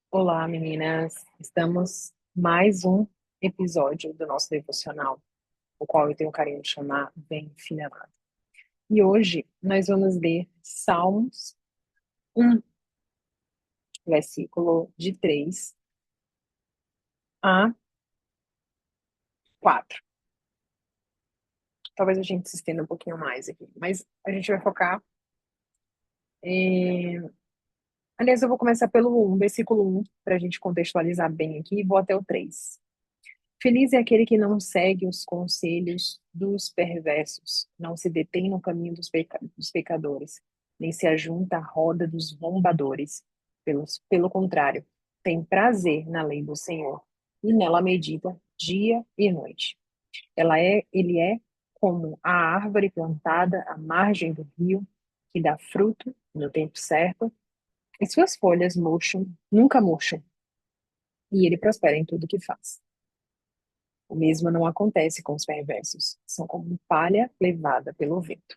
Olá, meninas. Estamos mais um episódio do nosso devocional, o qual eu tenho o carinho de chamar Bem Filha Amada. E hoje nós vamos ler Salmos 1, versículo de 3 a 4. Talvez a gente se estenda um pouquinho mais aqui, mas a gente vai focar em... Aliás, eu vou começar pelo 1, versículo 1, para a gente contextualizar bem aqui, e vou até o 3. Feliz é aquele que não segue os conselhos dos perversos, não se detém no caminho dos pecadores, nem se ajunta à roda dos zombadores. Pelo contrário, tem prazer na lei do Senhor e nela medita dia e noite. Ele é como a árvore plantada à margem do rio, que dá fruto no tempo certo, e suas folhas nunca murcham, e ele prospera em tudo que faz. O mesmo não acontece com os perversos. São como palha levada pelo vento.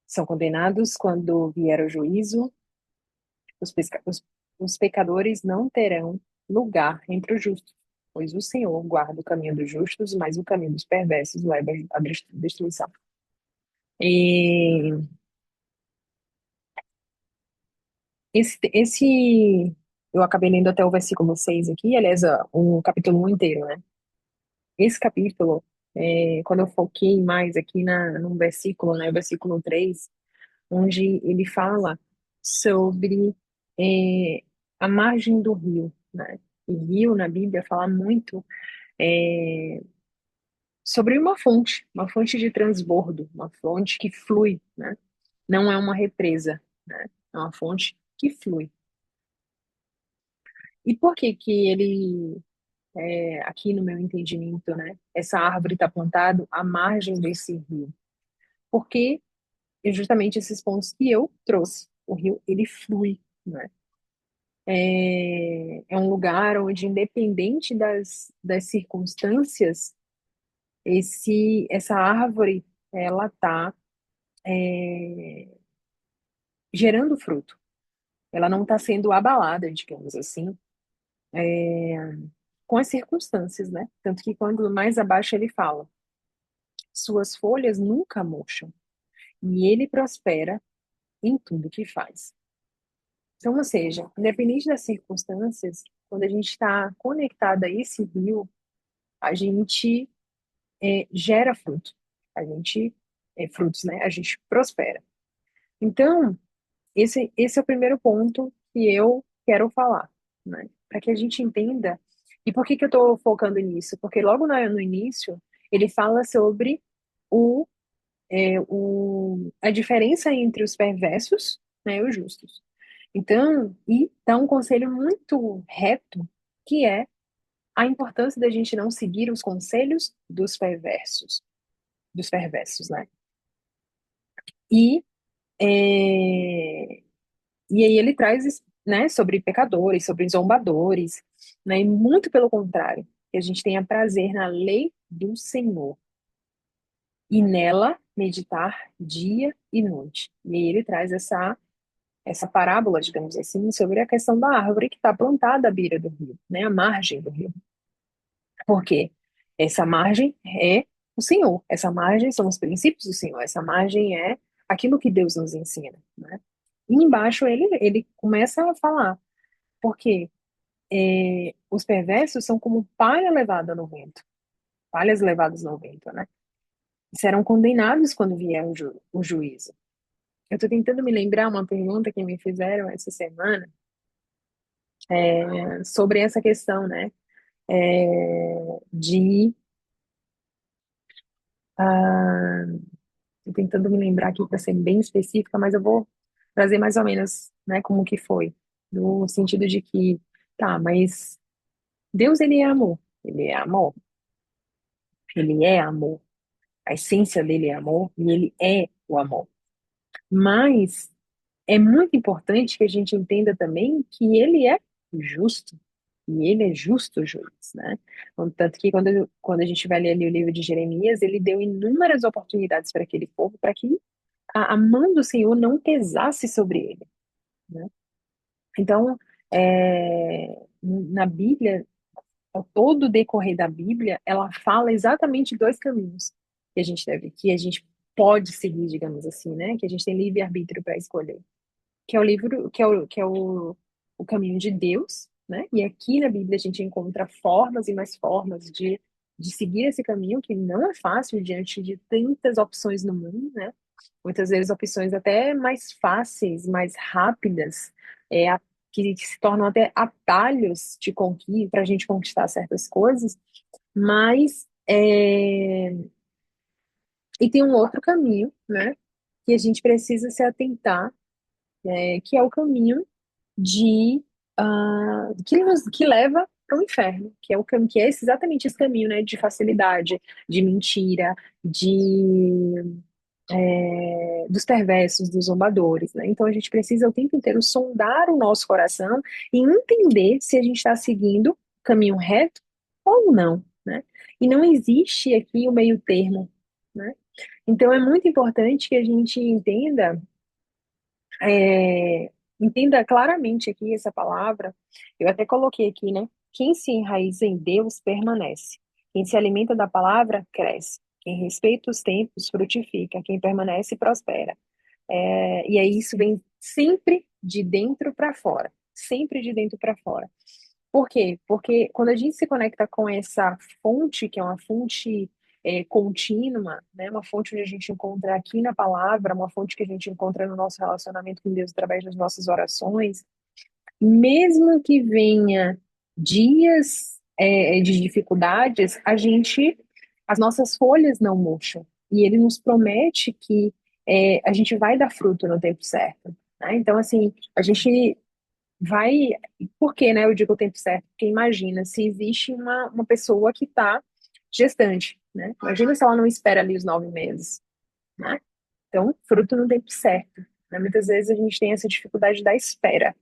São condenados quando vier o juízo. Os pecadores não terão lugar entre os justos, pois o Senhor guarda o caminho dos justos, mas o caminho dos perversos leva à destruição. E eu acabei lendo até o versículo 6 aqui, aliás, o capítulo 1 inteiro, né? Esse capítulo, quando eu foquei mais aqui no versículo, né, versículo 3, onde ele fala sobre é, a margem do rio, né? E rio na Bíblia fala muito é, sobre uma fonte de transbordo, uma fonte que flui, né? Não é uma represa, né? É uma fonte que flui. E por que que ele, aqui no meu entendimento, né? Essa árvore está plantada à margem desse rio? Porque é justamente esses pontos que eu trouxe. O rio, ele flui, né? É um lugar onde, independente das circunstâncias, essa árvore, ela está gerando fruto. Ela não está sendo abalada, digamos assim, com as circunstâncias, né? Tanto que quando mais abaixo ele fala, suas folhas nunca murcham, e ele prospera em tudo que faz. Então, ou seja, independente das circunstâncias, quando a gente está conectado a esse rio, a gente gera fruto. A gente, frutos, né? A gente prospera. Então, esse é o primeiro ponto que eu quero falar, né? Para que a gente entenda. E por que que eu estou focando nisso? Porque logo no início, ele fala sobre o, a diferença entre os perversos, né, e os justos. Então, e dá um conselho muito reto, que é a importância da gente não seguir os conselhos dos perversos, né? E, é, e aí ele traz, né, sobre pecadores, sobre zombadores, né? E muito pelo contrário, que a gente tenha prazer na lei do Senhor e nela meditar dia e noite. E aí ele traz essa parábola, digamos assim, sobre a questão da árvore que está plantada à beira do rio, né, à margem do rio. Porque essa margem é o Senhor, essa margem são os princípios do Senhor, essa margem é aquilo que Deus nos ensina, né? E embaixo ele começa a falar, porque os perversos são como palha levada no vento, palhas levadas no vento, né? Serão condenados quando vier o juízo. Eu estou tentando me lembrar uma pergunta que me fizeram essa semana sobre essa questão, né? De ah, tô tentando me lembrar aqui para ser bem específica, mas eu vou trazer mais ou menos, né, como que foi, no sentido de que, tá, mas Deus ele é amor, ele é amor, ele é amor, a essência dele é amor e ele é o amor. Mas é muito importante que a gente entenda também que ele é justo. E ele é justo juiz, né? Tanto que quando a gente vai ler ali o livro de Jeremias, ele deu inúmeras oportunidades para aquele povo, para que a mão do Senhor não pesasse sobre ele, né? Então, Na Bíblia, ao todo o decorrer da Bíblia, ela fala exatamente dois caminhos que a gente pode seguir, digamos assim, né? Que a gente tem livre-arbítrio para escolher, que é o livro, o caminho de Deus, né? E aqui na Bíblia a gente encontra formas e mais formas de seguir esse caminho, que não é fácil diante de tantas opções no mundo, né? Muitas vezes opções até mais fáceis, mais rápidas, é, a- que se tornam até atalhos de conquista para a gente conquistar certas coisas, mas e tem um outro caminho, né? Que a gente precisa se atentar, que é o caminho de que leva para o inferno, que é o caminho, que é exatamente esse caminho, né, de facilidade, de mentira, de dos perversos, dos zombadores, né? Então a gente precisa o tempo inteiro sondar o nosso coração e entender se a gente está seguindo o caminho reto ou não, né? E não existe aqui o meio termo, né? Então é muito importante que a gente entenda claramente aqui essa palavra. Eu até coloquei aqui, né? Quem se enraiza em Deus permanece. Quem se alimenta da palavra cresce. Quem respeita os tempos frutifica. Quem permanece prospera. E aí isso vem sempre de dentro para fora. Sempre de dentro para fora. Por quê? Porque quando a gente se conecta com essa fonte, que é uma fonte contínua, né? Uma fonte onde a gente encontra aqui na palavra, uma fonte que a gente encontra no nosso relacionamento com Deus através das nossas orações, mesmo que venha dias de dificuldades, as nossas folhas não murcham. E ele nos promete que a gente vai dar fruto no tempo certo, né? Então, assim, a gente vai. Por que, né? Eu digo o tempo certo? Porque imagina se existe uma pessoa que está gestante, né? Imagina se ela não espera ali os 9 meses, né? Então, fruto no tempo certo, né? Muitas vezes a gente tem essa dificuldade da espera,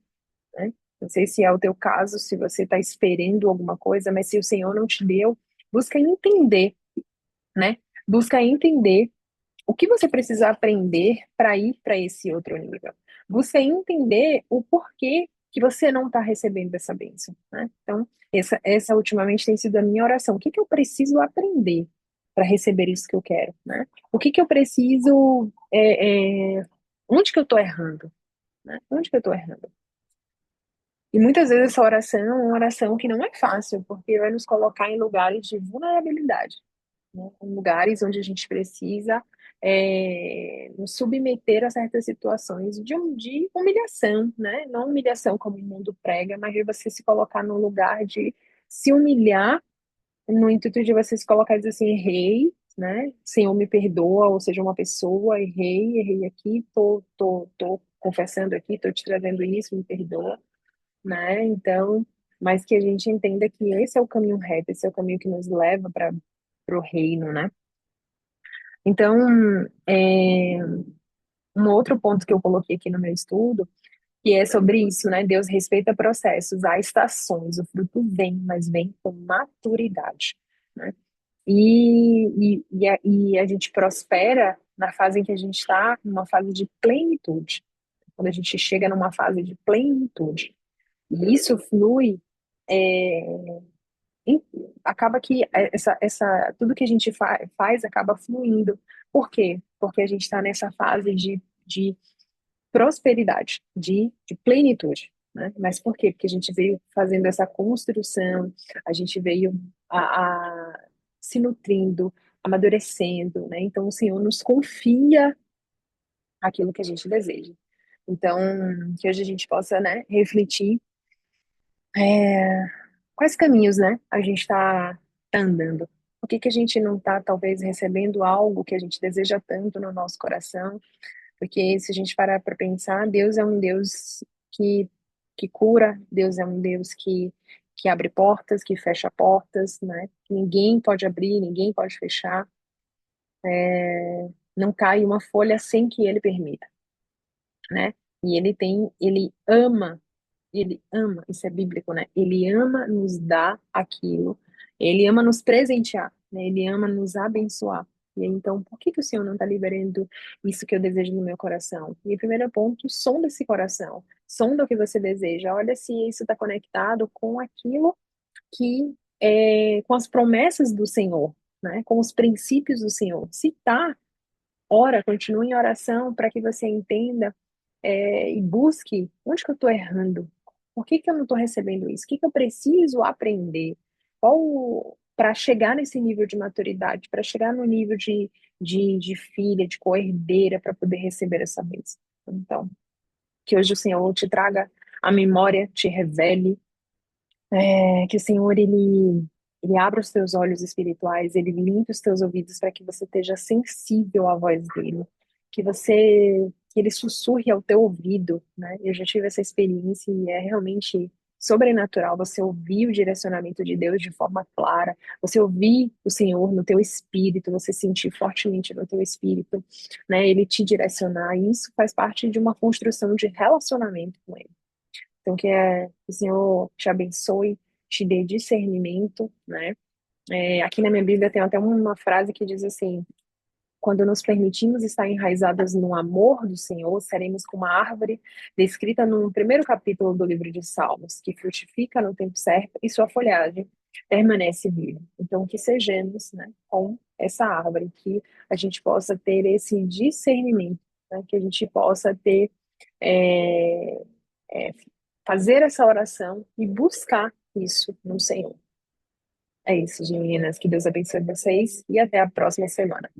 né? Não sei se é o teu caso, se você está esperando alguma coisa, mas se o Senhor não te deu, busca entender, né? Busca entender o que você precisa aprender para ir para esse outro nível. Busca entender o porquê que você não está recebendo essa bênção, né? Então, essa ultimamente tem sido a minha oração. O que que eu preciso aprender para receber isso que eu quero, né? O que que eu preciso, onde que eu estou errando, né? Onde que eu estou errando? E muitas vezes essa oração é uma oração que não é fácil, porque vai nos colocar em lugares de vulnerabilidade, né? Em lugares onde a gente precisa nos submeter a certas situações de humilhação, né? Não humilhação como o mundo prega, mas de você se colocar no lugar de se humilhar, no intuito de você se colocar e dizer assim, errei, né? Senhor, me perdoa, ou seja, uma pessoa, errei aqui, tô confessando aqui, tô te trazendo isso, me perdoa, né? Então, mas que a gente entenda que esse é o caminho reto, esse é o caminho que nos leva para o reino, né? Então, é, um outro ponto que eu coloquei aqui no meu estudo, que é sobre isso, né? Deus respeita processos, há estações, o fruto vem, mas vem com maturidade, né? E a gente prospera na fase em que a gente está, numa fase de plenitude, quando a gente chega numa fase de plenitude. E isso flui é, em- acaba que tudo que a gente faz acaba fluindo. Por quê? Porque a gente está nessa fase de prosperidade, de plenitude, né? Mas por quê? Porque a gente veio fazendo essa construção, a gente veio se nutrindo, amadurecendo, né? Então o Senhor nos confia aquilo que a gente deseja. Então, que hoje a gente possa, né, refletir é, quais caminhos, né, a gente tá andando? Por que que a gente não está, talvez, recebendo algo que a gente deseja tanto no nosso coração? Porque se a gente parar para pensar, Deus é um Deus que, que cura, Deus é um Deus que abre portas, que fecha portas, né? Ninguém pode abrir, ninguém pode fechar. Não cai uma folha sem que Ele permita, né? E ele ama, isso é bíblico, né? Ele ama nos dar aquilo, ele ama nos presentear, né? Ele ama nos abençoar. E aí, então, por que que o Senhor não está liberando isso que eu desejo no meu coração? E o primeiro ponto, sonda esse coração, sonda o que você deseja, olha se isso está conectado com aquilo que com as promessas do Senhor, né? Com os princípios do Senhor. Se tá, ora, continue em oração para que você entenda e busque onde que eu estou errando, por que que eu não estou recebendo isso, o que que eu preciso aprender, qual para chegar nesse nível de maturidade, para chegar no nível de filha, de coerdeira, para poder receber essa bênção. Então, que hoje o Senhor te traga a memória, te revele que o Senhor, ele abra os teus olhos espirituais, ele limpe os teus ouvidos para que você esteja sensível à voz dele, que ele sussurre ao teu ouvido, né? Eu já tive essa experiência e é realmente sobrenatural você ouvir o direcionamento de Deus de forma clara, você ouvir o Senhor no teu espírito, você sentir fortemente no teu espírito, né? Ele te direcionar, e isso faz parte de uma construção de relacionamento com ele. Então, que o Senhor te abençoe, te dê discernimento, né? Aqui na minha Bíblia tem até uma frase que diz assim: quando nos permitimos estar enraizadas no amor do Senhor, seremos como uma árvore descrita no primeiro capítulo do livro de Salmos, que frutifica no tempo certo e sua folhagem permanece viva. Então, que sejamos, né, com essa árvore, que a gente possa ter esse discernimento, né, que a gente possa ter é, é, fazer essa oração e buscar isso no Senhor. É isso, meninas. Que Deus abençoe vocês e até a próxima semana.